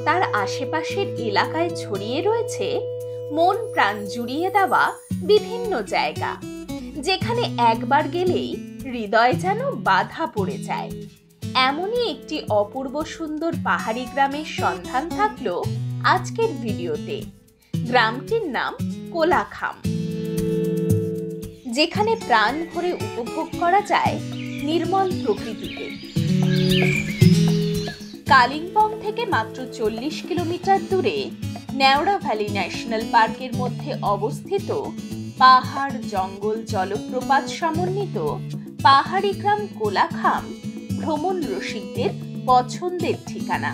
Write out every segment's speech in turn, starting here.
তার আশেপাশের এলাকায় ছড়িয়ে রয়েছে মন প্রাণ জুড়িয়ে দেওয়া বিভিন্ন জায়গা, যেখানে একবার গেলেই হৃদয় যেন বাধা পড়ে যায়। এমনই একটি অপূর্ব সুন্দর পাহাড়ি গ্রামের সন্ধান থাকলো আজকের ভিডিওতে। গ্রামটির নাম কোলাখাম, যেখানে প্রাণ ভরে উপভোগ করা যায় নির্মল প্রকৃতিকে। কালিম্পং থেকে মাত্র 40 কিলোমিটার দূরে নেওড়া ভ্যালি ন্যাশনাল পার্কের মধ্যে অবস্থিত পাহাড়, জঙ্গল, জলপ্রপাত সমন্বিত পাহাড়ি গ্রাম কোলাখাম ভ্রমণ রসিকদের পছন্দের ঠিকানা,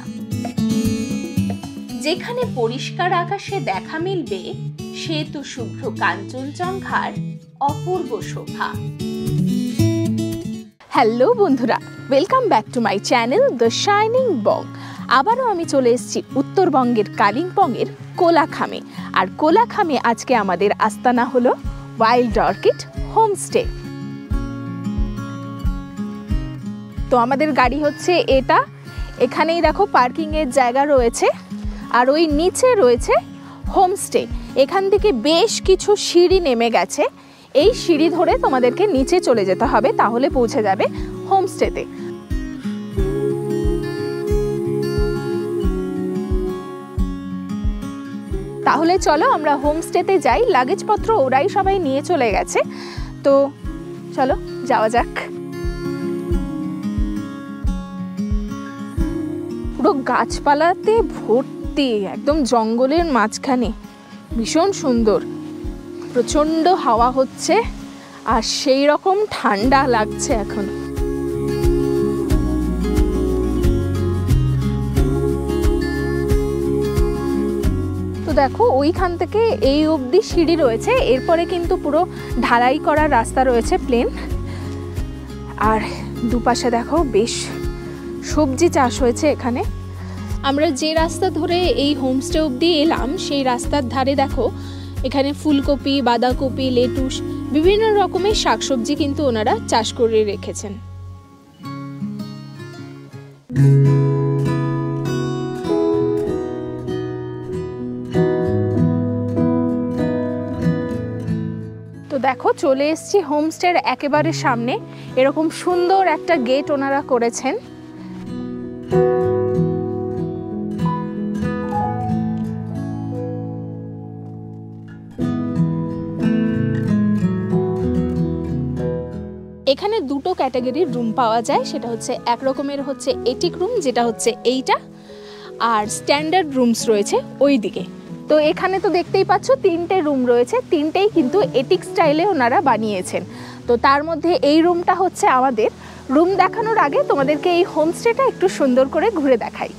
যেখানে পরিষ্কার আকাশে দেখা মিলবে শ্বেত শুভ্র কাঞ্চনজঙ্ঘার অপূর্ব শোভা। হ্যালো বন্ধুরা, welcome back to my channel the shining Bong. আবারও আমি চলে এসেছি উত্তরবঙ্গের কালিম্পংয়ের কোলাখামে। আর কোলাখামে আজকে আমাদের আস্তানা হলো ওয়াইল্ড অর্কিড হোমস্টে। তো আমাদের গাড়ি হচ্ছে এটা, এখানেই দেখো পার্কিংয়ের জায়গা রয়েছে, আর ওই নিচে রয়েছে হোমস্টে। এখান থেকে বেশ কিছু সিঁড়ি নেমে গেছে, এই সিঁড়ি ধরে তোমাদেরকে নিচে চলে যেতে হবে, তাহলে পৌঁছে যাবে হোমস্টেতে। তাহলে চলো আমরা হোমস্টেতে যাই। লাগেজপত্র ওরাই সবাই নিয়ে চলে গেছে, তো চলো যাওয়া যাক। পুরো গাছপালাতে ভর্তি, একদম জঙ্গলের মাঝখানে, ভীষণ সুন্দর। প্রচণ্ড হাওয়া হচ্ছে আর সেই রকম ঠান্ডা লাগছে এখন। তো দেখো ওইখান থেকে এই অবধি সিঁড়ি রয়েছে, এরপরে কিন্তু পুরো ঢালাই করা রাস্তা রয়েছে, প্লেন। আর দুপাশে দেখো বেশ সবজি চাষ হয়েছে এখানে। আমরা যে রাস্তা ধরে এই হোমস্টে অবধি এলাম, সেই রাস্তার ধারে দেখো এখানে ফুলকপি, বাঁধাকপি, লেটুস, বিভিন্ন রকমের শাকসবজি কিন্তু ওনারা চাষ করে রেখেছেন। তো দেখো চলে এসেছি হোমস্টের একেবারে সামনে। এরকম সুন্দর একটা গেট ওনারা করেছেন। এখানে দুটো ক্যাটাগরির রুম পাওয়া যায়, সেটা হচ্ছে এক রকমের হচ্ছে এটিক রুম, যেটা হচ্ছে এইটা, আর স্ট্যান্ডার্ড রুমস রয়েছে ওই দিকে। তো এখানে তো দেখতেই পাচ্ছ তিনটে রুম রয়েছে, তিনটেই কিন্তু এটিক স্টাইলে ওনারা বানিয়েছেন। তো তার মধ্যে এই রুমটা হচ্ছে আমাদের। রুম দেখানোর আগে তোমাদেরকে এই হোমস্টেটা একটু সুন্দর করে ঘুরে দেখাই।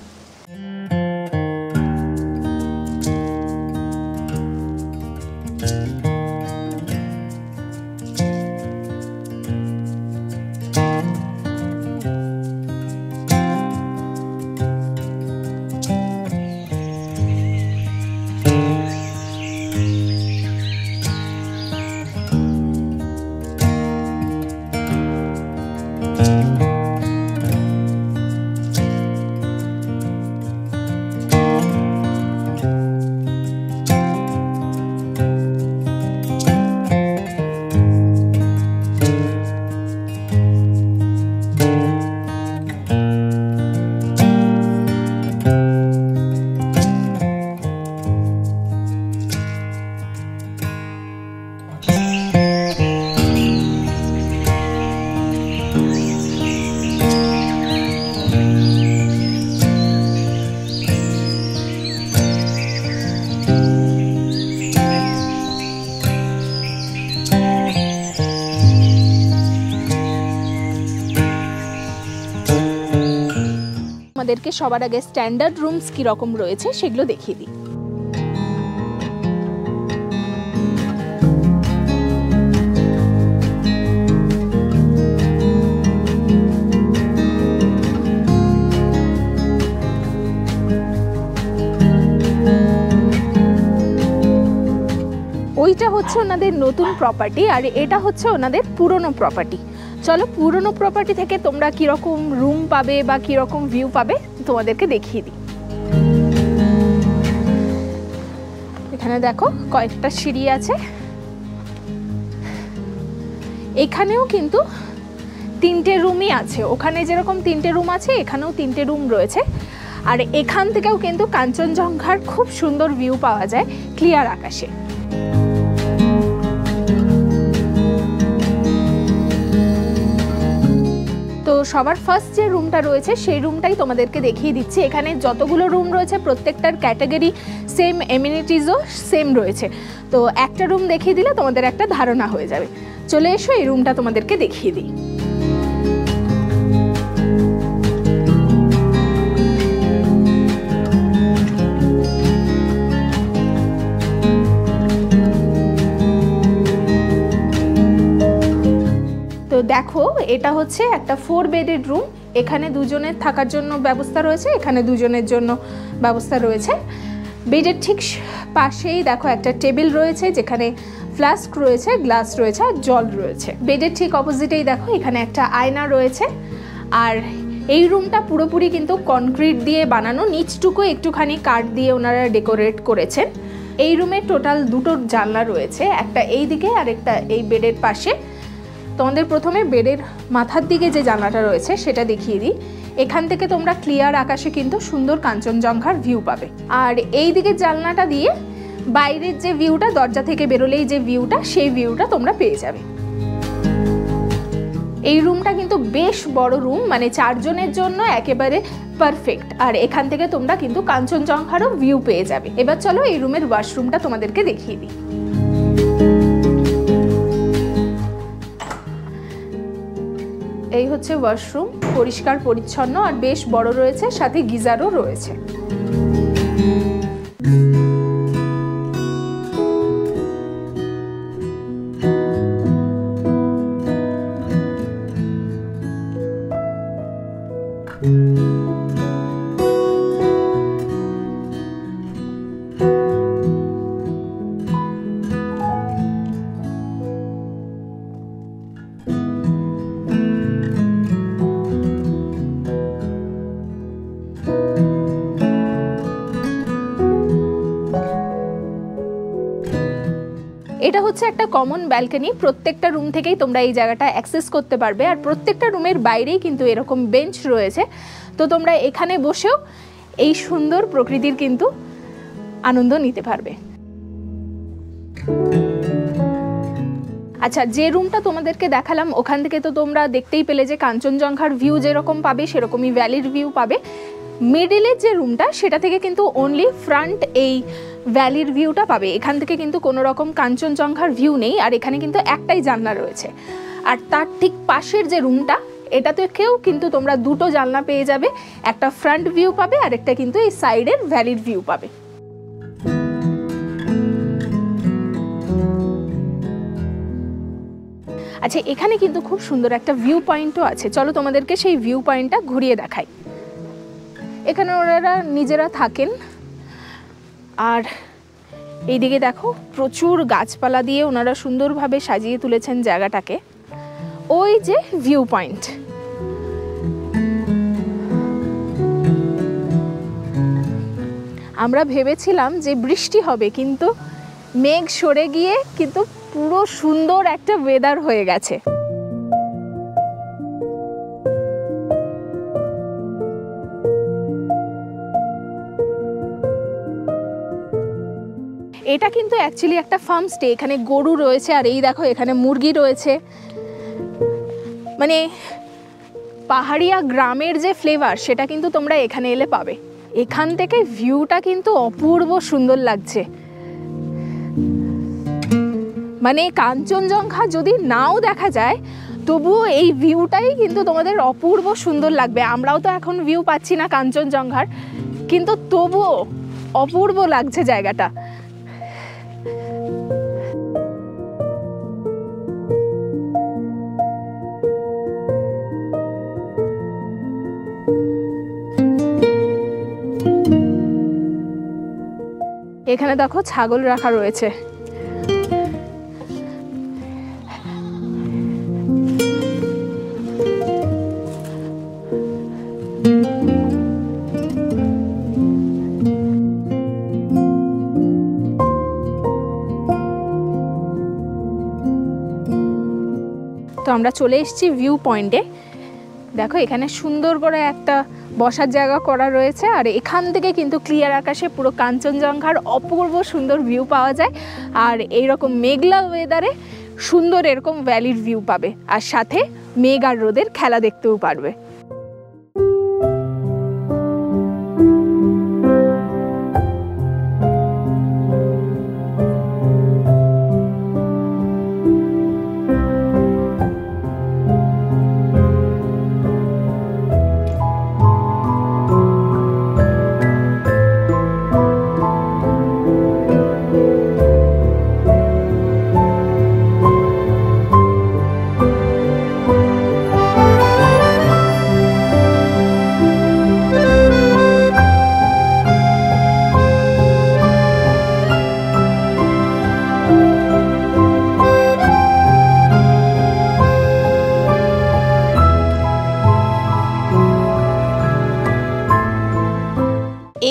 আমাদেরকে সবার আগে স্ট্যান্ডার্ড রুমস কি রকম রয়েছে সেগুলো দেখিয়ে দিই। ওইটা হচ্ছে ওনাদের নতুন প্রপার্টি, আর এটা হচ্ছে ওনাদের পুরনো প্রপার্টি। চলো পুরনো প্রপার্টি থেকে তোমরা কিরকম রুম পাবে বা কিরকম ভিউ পাবে তোমাদেরকে দেখিয়ে দিই। এখানে দেখো কয়েকটা সিঁড়ি আছে, এখানেও কিন্তু 3টে রুমই আছে। ওখানে যেরকম 3টে রুম আছে এখানেও 3টে রুম রয়েছে। আর এখান থেকেও কিন্তু কাঞ্চনজঙ্ঘার খুব সুন্দর ভিউ পাওয়া যায় ক্লিয়ার আকাশে। তো সবার ফার্স্ট যে রুমটা রয়েছে সেই রুমটাই তোমাদেরকে দেখিয়ে দিচ্ছি। এখানে যতগুলো রুম রয়েছে প্রত্যেকটার ক্যাটাগরি সেম, এমিনিটিসও সেম রয়েছে। তো একটা রুম দেখিয়ে দিলে তোমাদের একটা ধারণা হয়ে যাবে। চলে এসো এই রুমটা তোমাদেরকে দেখিয়ে দিই। তো দেখো এটা হচ্ছে একটা 4 বেডেড রুম। এখানে দুজনের থাকার জন্য ব্যবস্থা রয়েছে, এখানে দুজনের জন্য ব্যবস্থা রয়েছে। বেডের ঠিক পাশেই দেখো একটা টেবিল রয়েছে যেখানে ফ্লাস্ক রয়েছে, গ্লাস রয়েছে আর জল রয়েছে। বেডের ঠিক অপোজিটেই দেখো এখানে একটা আয়না রয়েছে। আর এই রুমটা পুরোপুরি কিন্তু কনক্রিট দিয়ে বানানো, নিচটুকু একটুখানি কাঠ দিয়ে ওনারা ডেকোরেট করেছেন। এই রুমে টোটাল 2টো জানলা রয়েছে, একটা এই দিকে আর একটা এই বেডের পাশে। তোমাদের প্রথমে বেডের মাথার দিকে যে জানলাটা রয়েছে সেটা দেখিয়ে দিই। এখান থেকে তোমরা ক্লিয়ার আকাশে কিন্তু সুন্দর কাঞ্চনজঙ্ঘার ভিউ পাবে। আর এই দিকের জানলাটা দিয়ে বাইরের যে ভিউটা, দরজা থেকে বেরোলেই যে ভিউটা, সেই ভিউটা তোমরা পেয়ে যাবে। এই রুমটা কিন্তু বেশ বড় রুম, মানে 4 জনের জন্য একেবারে পারফেক্ট। আর এখান থেকে তোমরা কিন্তু কাঞ্চনজঙ্ঘারও ভিউ পেয়ে যাবে। এবার চলো এই রুমের ওয়াশরুমটা তোমাদেরকে দেখিয়ে দিই। এই হচ্ছে ওয়াশরুম, পরিষ্কার পরিচ্ছন্ন আর বেশ বড় রয়েছে, সাথে গিজারও রয়েছে। এটা হচ্ছে একটা কমন ব্যালকনি, প্রত্যেকটা রুম থেকেই তোমরা এই জায়গাটা অ্যাক্সেস করতে পারবে। আর প্রত্যেকটা রুমের বাইরেই কিন্তু এরকম বেঞ্চ রয়েছে, তো তোমরা এখানে বসেও এই সুন্দর প্রকৃতির কিন্তু আনন্দ নিতে পারবে। আচ্ছা, যে রুমটা তোমাদেরকে দেখালাম ওখান থেকে তো তোমরা দেখতেই পেলে যে কাঞ্চনজঙ্ঘার ভিউ যেরকম পাবে সেরকমই ভ্যালির ভিউ পাবে। মিডিলের যে রুমটা সেটা থেকে কিন্তু অনলি ফ্রন্ট এই ভ্যালির ভিউটা পাবে। এখান থেকে কিন্তু কোনো রকম কাঞ্চনজঙ্ঘার ভিউ নেই, আর এখানে কিন্তু একটাই জানলা রয়েছে। আর তার ঠিক পাশের যে রুমটা, এটা থেকেও কিন্তু তোমরা 2টো জানলা পেয়ে যাবে, একটা ফ্রন্ট ভিউ পাবে আর একটা কিন্তু এই সাইডের ভ্যালির ভিউ পাবে। আচ্ছা, এখানে কিন্তু খুব সুন্দর একটা ভিউ পয়েন্টও আছে, চলো তোমাদেরকে সেই ভিউ পয়েন্টটা ঘুরিয়ে দেখাই। এখানে ওনারা নিজেরা থাকেন। আর এইদিকে দেখো প্রচুর গাছপালা দিয়ে ওনারা সুন্দরভাবে সাজিয়ে তুলেছেন জায়গাটাকে। ওই যে ভিউ পয়েন্ট, আমরা ভেবেছিলাম যে বৃষ্টি হবে, কিন্তু মেঘ সরে গিয়ে কিন্তু পুরো সুন্দর একটা ওয়েদার হয়ে গেছে। এটা কিন্তু অ্যাকচুয়ালি একটা ফার্ম স্টে, এখানে গরু রয়েছে আর এই দেখো এখানে মুরগি রয়েছে। মানে পাহাড়িয়া গ্রামের যে ফ্লেভার সেটা কিন্তু তোমরা এখানে এলে পাবে। এখান থেকে ভিউটা কিন্তু অপূর্ব সুন্দর লাগছে। মানে কাঞ্চনজঙ্ঘা যদি নাও দেখা যায় তবুও এই ভিউটাই কিন্তু তোমাদের অপূর্ব সুন্দর লাগবে। আমরাও তো এখন ভিউ পাচ্ছি না কাঞ্চনজঙ্ঘার, কিন্তু তবুও অপূর্ব লাগছে জায়গাটা। এখানে দেখো ছাগল রাখা রয়েছে। আমরা চলে এসেছি ভিউ পয়েন্টে। দেখো এখানে সুন্দর করে একটা বসার জায়গা করা রয়েছে, আর এখান থেকে কিন্তু ক্লিয়ার আকাশে পুরো কাঞ্চনজঙ্ঘার অপূর্ব সুন্দর ভিউ পাওয়া যায়। আর এইরকম মেঘলা ওয়েদারে সুন্দর এরকম ভ্যালির ভিউ পাবে, আর সাথে মেঘ আর রোদের খেলা দেখতেও পারবে।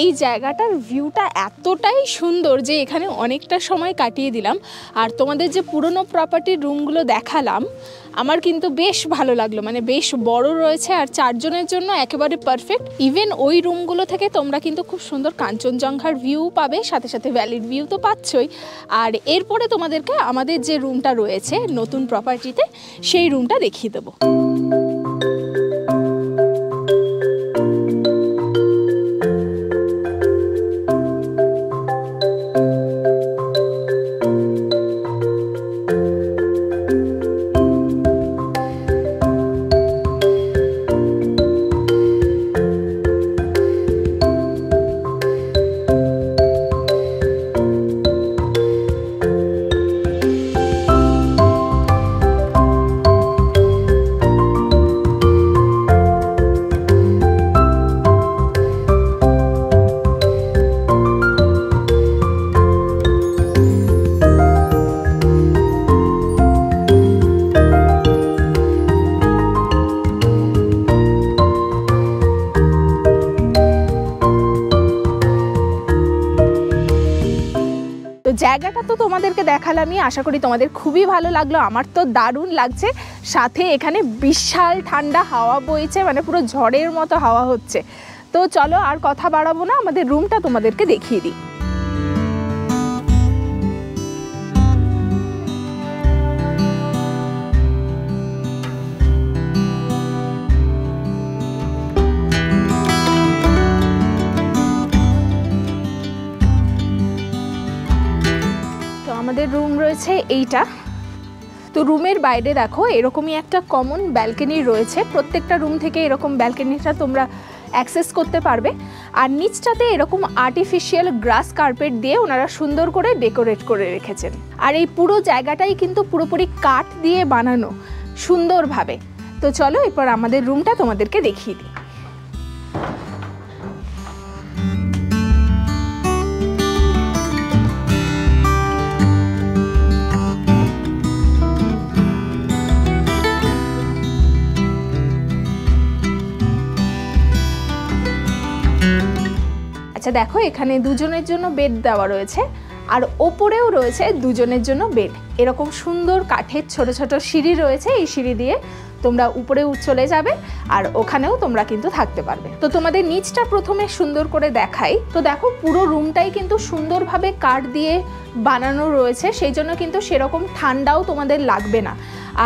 এই জায়গাটার ভিউটা এতটাই সুন্দর যে এখানে অনেকটা সময় কাটিয়ে দিলাম। আর তোমাদের যে পুরনো প্রপার্টির রুমগুলো দেখালাম, আমার কিন্তু বেশ ভালো লাগলো, মানে বেশ বড় রয়েছে আর 4 জনের জন্য একেবারে পারফেক্ট। ইভেন ওই রুমগুলো থেকে তোমরা কিন্তু খুব সুন্দর কাঞ্চনজঙ্ঘার ভিউ পাবে, সাথে সাথে ভ্যালির ভিউ তো পাচ্ছই। আর এরপরে তোমাদেরকে আমাদের যে রুমটা রয়েছে নতুন প্রপার্টিতে, সেই রুমটা দেখিয়ে দেবো। জায়গাটা তো তোমাদেরকে দেখালামই, আশা করি তোমাদের খুবই ভালো লাগলো। আমার তো দারুণ লাগছে, সাথে এখানে বিশাল ঠান্ডা হাওয়া বইছে, মানে পুরো ঝড়ের মতো হাওয়া হচ্ছে। তো চলো আর কথা বাড়াবো না, আমাদের রুমটা তোমাদেরকে দেখিয়ে দিই। আমাদের রুম রয়েছে এইটা। তো রুমের বাইরে দেখো এরকমই একটা কমন ব্যালকনি রয়েছে, প্রত্যেকটা রুম থেকে এরকম ব্যালকনিটা তোমরা অ্যাক্সেস করতে পারবে। আর নিচটাতে এরকম আর্টিফিশিয়াল গ্রাস কার্পেট দিয়ে ওনারা সুন্দর করে ডেকোরেট করে রেখেছেন। আর এই পুরো জায়গাটাই কিন্তু পুরোপুরি কাঠ দিয়ে বানানো সুন্দরভাবে। তো চলো এরপর আমাদের রুমটা তোমাদেরকে দেখিয়ে দিই। আচ্ছা দেখো এখানে দুজনের জন্য বেড দেওয়া রয়েছে, আর ওপরেও রয়েছে দুজনের জন্য বেড। এরকম সুন্দর কাঠের ছোট ছোট সিঁড়ি রয়েছে, এই সিঁড়ি দিয়ে তোমরা উপরে চলে যাবে আর ওখানেও তোমরা কিন্তু থাকতে পারবে। তো তোমাদের নিচটা প্রথমে সুন্দর করে দেখাই। তো দেখো পুরো রুমটাই কিন্তু সুন্দরভাবে কাঠ দিয়ে বানানো রয়েছে, সেই জন্য কিন্তু সেরকম ঠান্ডাও তোমাদের লাগবে না।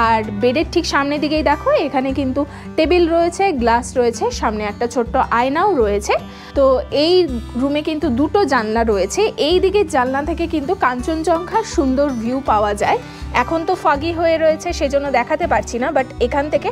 আর বেডের ঠিক সামনের দিকেই দেখো এখানে কিন্তু টেবিল রয়েছে, গ্লাস রয়েছে, সামনে একটা ছোট্ট আয়নাও রয়েছে। তো এই রুমে কিন্তু দুটো জানলা রয়েছে, এই দিকের জানলা থেকে কিন্তু কাঞ্চনজঙ্ঘার সুন্দর ভিউ পাওয়া যায়। এখন তো ফাগি হয়ে রয়েছে সেজন্য দেখাতে পারছি না, বাট এখান থেকে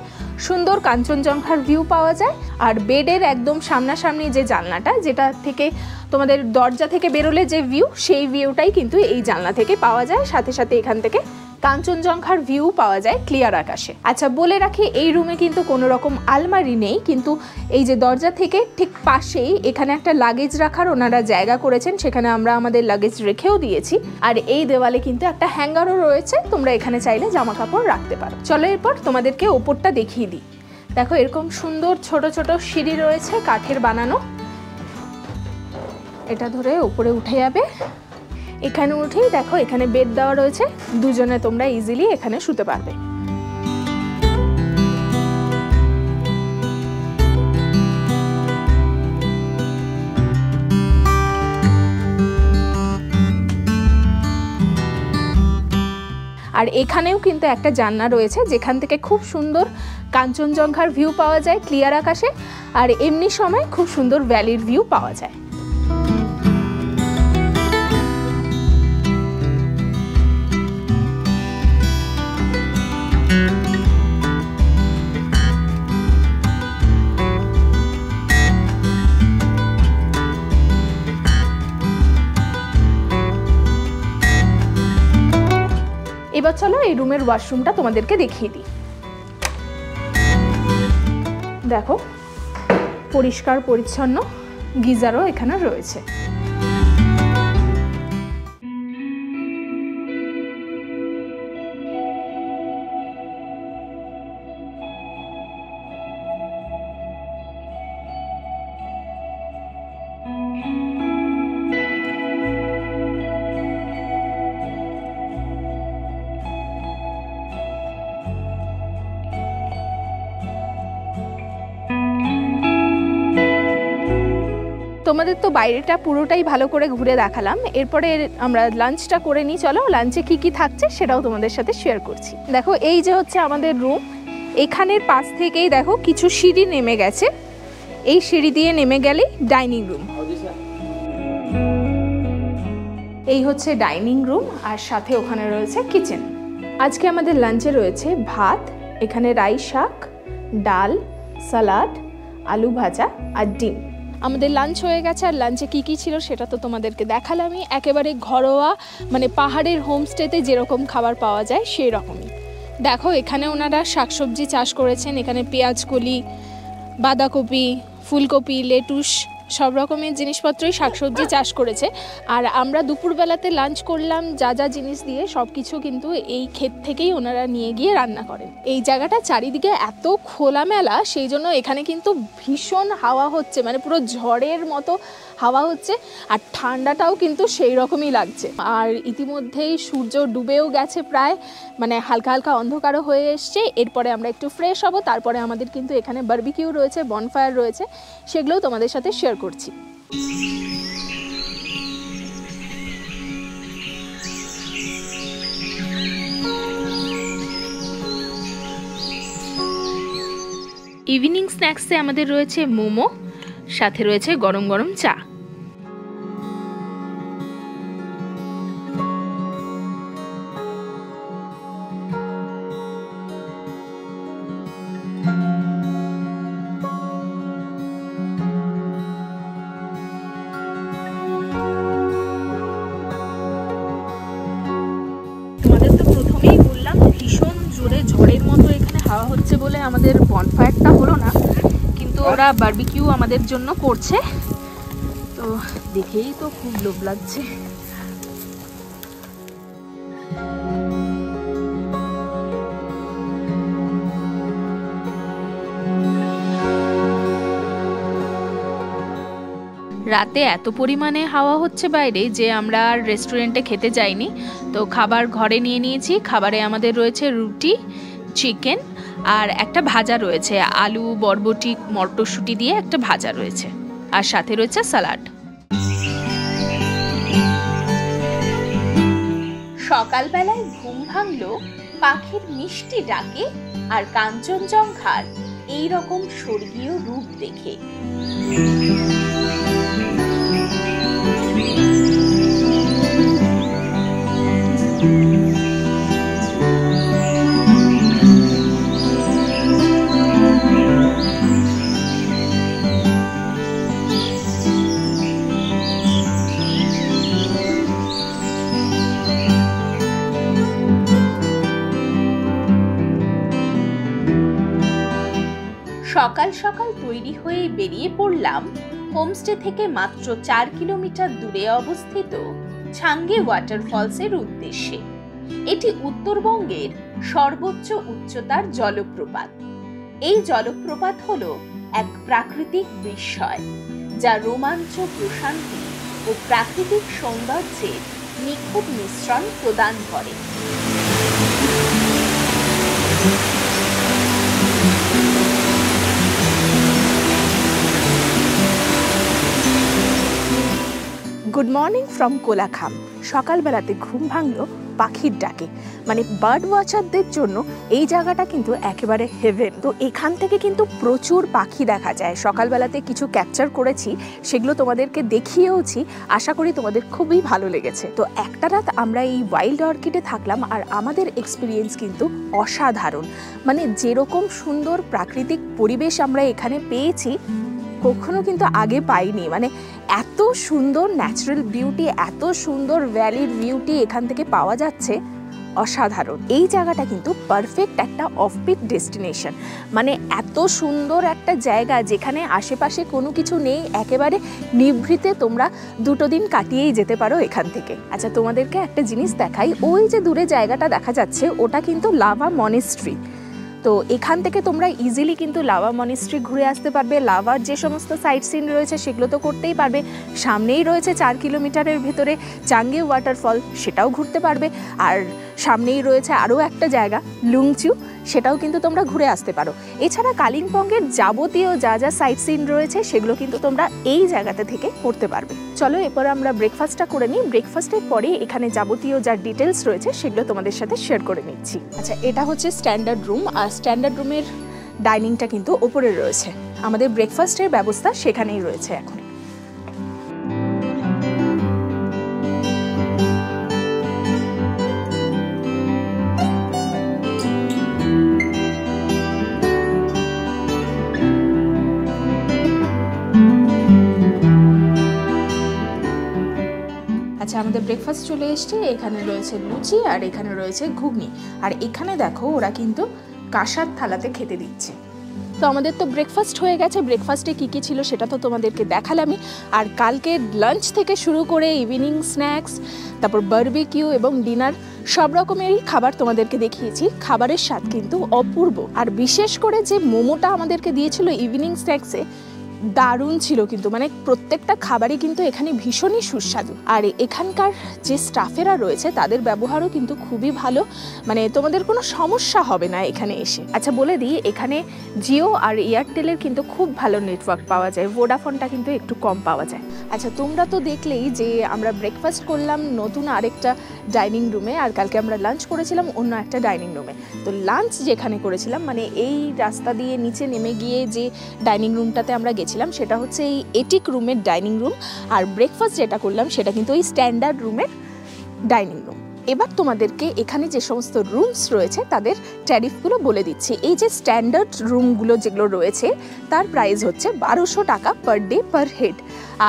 সুন্দর কাঞ্চনজঙ্ঘার ভিউ পাওয়া যায়। আর বেডের একদম সামনাসামনি যে জানলাটা, যেটা থেকে তোমাদের দরজা থেকে বেরোলে যে ভিউ, সেই ভিউটাই কিন্তু এই জানলা থেকে পাওয়া যায়। সাথে সাথে এখান থেকে কাঞ্চনজঙ্ঘার ভিউ পাওয়া যায় ক্লিয়ার আকাশে। আচ্ছা বলে রাখি, এই রুমে কিন্তু কোনো রকম আলমারি নেই, কিন্তু এই যে দরজা থেকে ঠিক পাশেই এখানে একটা লাগেজ রাখার ওনারা জায়গা করেছেন, সেখানে আমরা আমাদের লাগেজ রেখেও দিয়েছি। আর এই দেওয়ালে কিন্তু একটা হ্যাঙ্গারও রয়েছে, তোমরা এখানে চাইলে জামা কাপড় রাখতে পারো। চলো এরপর তোমাদেরকে ওপরটা দেখিয়ে দিই। দেখো এরকম সুন্দর ছোট ছোট সিঁড়ি রয়েছে কাঠের বানানো, এটা ধরে উপরে উঠে যাবে। এখানে উঠেই দেখো এখানে বেড দেওয়া রয়েছে, দুজনে তোমরা ইজিলি এখানে শুতে পারবে। আর এখানেও কিন্তু একটা জানলা রয়েছে যেখান থেকে খুব সুন্দর কাঞ্চনজঙ্ঘার ভিউ পাওয়া যায় ক্লিয়ার আকাশে, আর এমনি সময় খুব সুন্দর ভ্যালির ভিউ পাওয়া যায়। এবার চলো এই রুমের ওয়াশরুমটা তোমাদেরকে দেখিয়ে দিই। দেখো পরিষ্কার পরিচ্ছন্ন, গিজারও এখানে রয়েছে। তোমাদের তো বাইরেটা পুরোটাই ভালো করে ঘুরে দেখালাম, এরপরে আমরা লাঞ্চটা করে নিই। চলো লাঞ্চে কি কি থাকছে সেটাও তোমাদের সাথে শেয়ার করছি। দেখো এই যে হচ্ছে আমাদের রুম, এখানের পাশ থেকেই দেখো কিছু সিঁড়ি নেমে গেছে, এই সিঁড়ি দিয়ে নেমে গেলেই ডাইনিং রুম। এই হচ্ছে ডাইনিং রুম আর সাথে ওখানে রয়েছে কিচেন। আজকে আমাদের লাঞ্চে রয়েছে ভাত, এখানে রাই শাক, ডাল, সালাড, আলু ভাজা আর ডিম। আমাদের লাঞ্চ হয়ে গেছে, আর লাঞ্চে কি কি ছিল সেটা তো তোমাদেরকে দেখালামই। একেবারে ঘরোয়া, মানে পাহাড়ের হোমস্টেতে যেরকম খাবার পাওয়া যায় সেই রকমই। দেখো এখানে ওনারা শাকসবজি চাষ করেছেন, এখানে পেঁয়াজকলি, বাঁধাকপি, ফুলকপি, লেটুস সব রকমের জিনিসপত্রই শাকসবজি চাষ করেছে। আর আমরা দুপুরবেলাতে লাঞ্চ করলাম যা যা জিনিস দিয়ে, সব কিছু কিন্তু এই ক্ষেত থেকেই ওনারা নিয়ে গিয়ে রান্না করেন। এই জায়গাটা চারিদিকে এত খোলামেলা, সেই জন্য এখানে কিন্তু ভীষণ হাওয়া হচ্ছে, মানে পুরো ঝড়ের মতো হাওয়া হচ্ছে, আর ঠান্ডাটাও কিন্তু সেই রকমই লাগছে। আর ইতিমধ্যেই সূর্য ডুবেও গেছে প্রায়, মানে হালকা হালকা অন্ধকারও হয়ে এসছে। এরপরে আমরা একটু ফ্রেশ হব, তারপরে আমাদের কিন্তু এখানে বারবিকিউ রয়েছে, বনফায়ার রয়েছে, সেগুলোও তোমাদের সাথে শেয়ার করছি। ইভিনিং স্ন্যাক্সে আমাদের রয়েছে মোমো, সাথে রয়েছে গরম গরম চা। তোমাদের তো প্রথমেই বললাম ভীষণ জোরে ঝড়ের মতো এখানে হাওয়া হচ্ছে বলে আমাদের বনফায়ারটা হলো না, কিন্তু ওরা বারবিকিউ আমাদের জন্য করছে, তো দেখেই তো খুব লোভ লাগছে। রাতে এত পরিমাণে হাওয়া হচ্ছে বাইরে যে আমরা আর রেস্টুরেন্টে খেতে যাইনি, তো খাবার ঘরে নিয়ে নিয়েছি। খাবারে আমাদের রয়েছে রুটি, চিকেন আর একটা ভাজা রয়েছে, আলু বরবটি মটরশুঁটি দিয়ে একটা ভাজা রয়েছে, আর সাথে রয়েছে স্যালাড। সকালবেলায় ঘুম ভাঙলো পাখির মিষ্টি ডাকে আর কাঞ্চনজঙ্ঘার এইরকম স্বর্গীয় রূপ দেখে। সকাল সকাল তৈরি হয়ে বেরিয়ে পড়লাম হোমস্টে থেকে মাত্র 4 কিলোমিটার দূরে অবস্থিত ছাঙ্গে ওয়াটারফলসের উদ্দেশ্যে। এটি উত্তরবঙ্গের সর্বোচ্চ উচ্চতার জলপ্রপাত। এই জলপ্রপাত হলো এক প্রাকৃতিক বিস্ময়, যা রোমাঞ্চ, প্রশান্তি ও প্রাকৃতিক সৌন্দর্যের নিখুঁত মিশ্রণ প্রদান করে। Good morning from Kolakham. সকালবেলাতে ঘুম ভাঙলো পাখির ডাকে, মানে বার্ড ওয়াচারদের জন্য এই জায়গাটা কিন্তু একেবারে হেভেন। তো এখান থেকে কিন্তু প্রচুর পাখি দেখা যায়। সকালবেলাতে কিছু ক্যাপচার করেছি, সেগুলো তোমাদেরকে দেখিয়েওছি, আশা করি তোমাদের খুবই ভালো লেগেছে। তো একটা রাত আমরা এই ওয়াইল্ড অর্কিডে থাকলাম আর আমাদের এক্সপিরিয়েন্স কিন্তু অসাধারণ। মানে যেরকম সুন্দর প্রাকৃতিক পরিবেশ আমরা এখানে পেয়েছি কখনো কিন্তু আগে পাইনি। মানে এত সুন্দর ন্যাচারাল বিউটি, এত সুন্দর ভ্যালির বিউটি এখান থেকে পাওয়া যাচ্ছে, অসাধারণ। এই জায়গাটা কিন্তু পারফেক্ট একটা অফবিট ডেস্টিনেশন। মানে এত সুন্দর একটা জায়গা যেখানে আশেপাশে কোনো কিছু নেই, একেবারে নিভৃতে তোমরা 2 দিন কাটিয়েই যেতে পারো এখান থেকে। আচ্ছা তোমাদেরকে একটা জিনিস দেখাই, ওই যে দূরে জায়গাটা দেখা যাচ্ছে ওটা কিন্তু লাভা মনেস্ট্রি। তো এখান থেকে তোমরা ইজিলি কিন্তু লাভা মনেস্ট্রি ঘুরে আসতে পারবে। লাভার যে সমস্ত সাইট সিন রয়েছে সেগুলো তো করতেই পারবে। সামনেই রয়েছে 4 কিলোমিটারের ভেতরে চাঙ্গে ওয়াটারফল, সেটাও ঘুরতে পারবে। আর সামনেই রয়েছে আরও একটা জায়গা লুংচু, সেটাও কিন্তু তোমরা ঘুরে আসতে পারো। এছাড়া কালিম্পংয়ের যাবতীয় যা যা সাইট সিন রয়েছে সেগুলো কিন্তু তোমরা এই জায়গাতে থেকে করতে পারবে। চলো এরপর আমরা ব্রেকফাস্টটা করে নিই। ব্রেকফাস্টের পরে এখানে যাবতীয় যা ডিটেলস রয়েছে সেগুলো তোমাদের সাথে শেয়ার করে নিচ্ছি। আচ্ছা এটা হচ্ছে স্ট্যান্ডার্ড রুম, আর স্ট্যান্ডার্ড রুমের ডাইনিংটা কিন্তু ওপরে রয়েছে। আমাদের ব্রেকফাস্টের ব্যবস্থা সেখানেই রয়েছে এখন। আচ্ছা আমাদের ব্রেকফাস্ট চলে এসছে। এখানে রয়েছে লুচি আর এখানে রয়েছে ঘুগনি। আর এখানে দেখো ওরা কিন্তু কাঁসার থালাতে খেতে দিচ্ছে। তো আমাদের তো ব্রেকফাস্ট হয়ে গেছে। ব্রেকফাস্টে কী কী ছিল সেটা তো তোমাদেরকে দেখালামই। আর কালকে লাঞ্চ থেকে শুরু করে ইভিনিং স্ন্যাক্স, তারপর বারবিকিউ এবং ডিনার, সব রকমেরই খাবার তোমাদেরকে দেখিয়েছি। খাবারের স্বাদ কিন্তু অপূর্ব। আর বিশেষ করে যে মোমোটা আমাদেরকে দিয়েছিল ইভিনিং স্ন্যাক্সে, দারুণ ছিল কিন্তু। মানে প্রত্যেকটা খাবারই কিন্তু এখানে ভীষণই সুস্বাদু। আর এখানকার যে স্টাফেরা রয়েছে তাদের ব্যবহারও কিন্তু খুবই ভালো। মানে তোমাদের কোনো সমস্যা হবে না এখানে এসে। আচ্ছা বলে দিই, এখানে জিও আর এয়ারটেলের কিন্তু খুব ভালো নেটওয়ার্ক পাওয়া যায়, ভোডাফোনটা কিন্তু একটু কম পাওয়া যায়। আচ্ছা তোমরা তো দেখলেই যে আমরা ব্রেকফাস্ট করলাম নতুন আরেকটা ডাইনিং রুমে, আর কালকে আমরা লাঞ্চ করেছিলাম অন্য একটা ডাইনিং রুমে। তো লাঞ্চ যেখানে করেছিলাম, মানে এই রাস্তা দিয়ে নিচে নেমে গিয়ে যে ডাইনিং রুমটাতে আমরা গেছিলাম সেটা হচ্ছে এই এটিক রুমের ডাইনিং রুম। আর ব্রেকফাস্ট যেটা করলাম সেটা কিন্তু এই স্ট্যান্ডার্ড রুমের ডাইনিং রুম। এবার তোমাদেরকে এখানে যে সমস্ত রুমস রয়েছে তাদের ট্যারিফগুলো বলে দিচ্ছি। এই যে স্ট্যান্ডার্ড রুমগুলো যেগুলো রয়েছে তার প্রাইস হচ্ছে 1200 টাকা পার ডে পার হেড।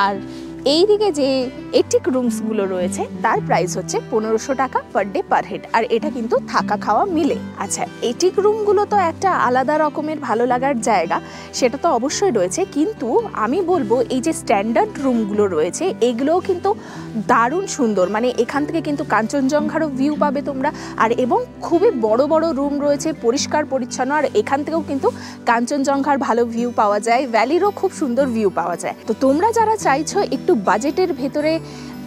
আর এই দিকে যে এটিক রুমসগুলো রয়েছে তার প্রাইস হচ্ছে 1500 টাকা পার ডে পার হেড। আর এটা কিন্তু থাকা খাওয়া মিলে। আচ্ছা এটিক রুমগুলো তো একটা আলাদা রকমের ভালো লাগার জায়গা, সেটা তো অবশ্যই রয়েছে, কিন্তু আমি বলবো এই যে স্ট্যান্ডার্ড রুমগুলো রয়েছে এগুলোও কিন্তু দারুণ সুন্দর। মানে এখান থেকে কিন্তু কাঞ্চনজঙ্ঘারও ভিউ পাবে তোমরা। আর এবং খুবই বড় বড় রুম রয়েছে, পরিষ্কার পরিচ্ছন্ন। আর এখান থেকেও কিন্তু কাঞ্চনজঙ্ঘার ভালো ভিউ পাওয়া যায়, ভ্যালিরও খুব সুন্দর ভিউ পাওয়া যায়। তো তোমরা যারা চাইছো একটু বাজেটের ভেতরে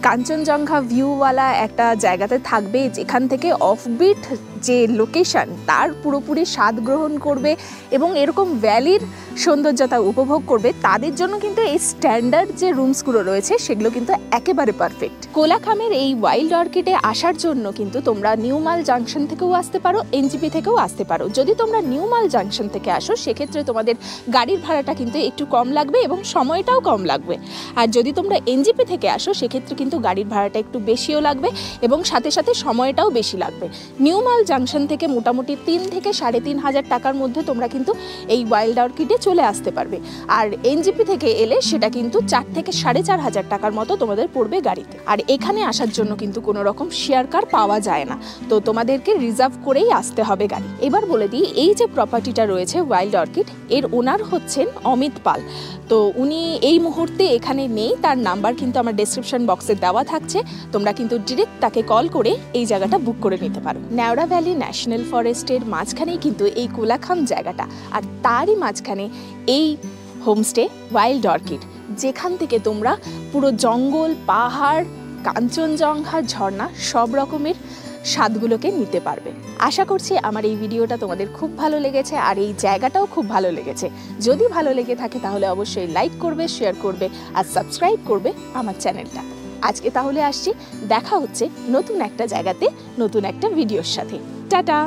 কাঞ্চনজঙ্ঘা ভিউওয়ালা একটা জায়গাতে থাকবে, যেখান থেকে অফবিট যে লোকেশন তার পুরোপুরি স্বাদ গ্রহণ করবে এবং এরকম ভ্যালির সৌন্দর্যতা উপভোগ করবে, তাদের জন্য কিন্তু এই স্ট্যান্ডার্ড যে রুমসগুলো রয়েছে সেগুলো কিন্তু একেবারে পারফেক্ট। কোলাখামের এই ওয়াইল্ড অর্কিডে আসার জন্য কিন্তু তোমরা নিউ মাল জাংশন থেকেও আসতে পারো, এনজিপি থেকেও আসতে পারো। যদি তোমরা নিউ মাল জাংশন থেকে আসো সেক্ষেত্রে তোমাদের গাড়ির ভাড়াটা কিন্তু একটু কম লাগবে এবং সময়টাও কম লাগবে। আর যদি তোমরা এনজিপি থেকে আসো সেক্ষেত্রে কিন্তু গাড়ির ভাড়াটা একটু বেশিও লাগবে এবং সাথে সাথে সময়টাও বেশি লাগবে। নিউ মাল জাংশন থেকে মোটামুটি 3 থেকে 3500 টাকার মধ্যে তোমরা কিন্তু এই ওয়াইল্ড অর্কিডে চলে আসতে পারবে। আর এনজিপি থেকে এলে সেটা কিন্তু 4 থেকে 4500 টাকার মতো তোমাদের পড়বে গাড়িতে। আর এখানে আসার জন্য কিন্তু কোনো রকম শেয়ার কার পাওয়া যায় না, তো তোমাদেরকে রিজার্ভ করেই আসতে হবে গাড়ি। এবার বলে দিই, এই যে প্রপার্টিটা রয়েছে ওয়াইল্ড অর্কিড, এর ওনার হচ্ছেন অমিত পাল। তো উনি এই মুহূর্তে এখানে নেই, তার নাম্বার কিন্তু আমার ডেসক্রিপশন বক্সে দেওয়া থাকছে, তোমরা কিন্তু ডিরেক্ট তাকে কল করে এই জায়গাটা বুক করে নিতে পারো। নেওড়া ভ্যালি ন্যাশনাল ফরেস্টের মাঝখানেই কিন্তু এই কোলাখাম জায়গাটা, আর তারই মাঝখানে এই হোমস্টে ওয়াইল্ড অর্কিড, যেখান থেকে তোমরা পুরো জঙ্গল, পাহাড়, কাঞ্চনজঙ্ঘা, ঝর্ণা সব রকমের স্বাদগুলোকে নিতে পারবে। আশা করছি আমার এই ভিডিওটা তোমাদের খুব ভালো লেগেছে আর এই জায়গাটাও খুব ভালো লেগেছে। যদি ভালো লেগে থাকে তাহলে অবশ্যই লাইক করবে, শেয়ার করবে আর সাবস্ক্রাইব করবে আমার চ্যানেলটা। আজকে তাহলে আসছি, দেখা হচ্ছে নতুন একটা জায়গাতে নতুন একটা ভিডিওর সাথে। টাটা।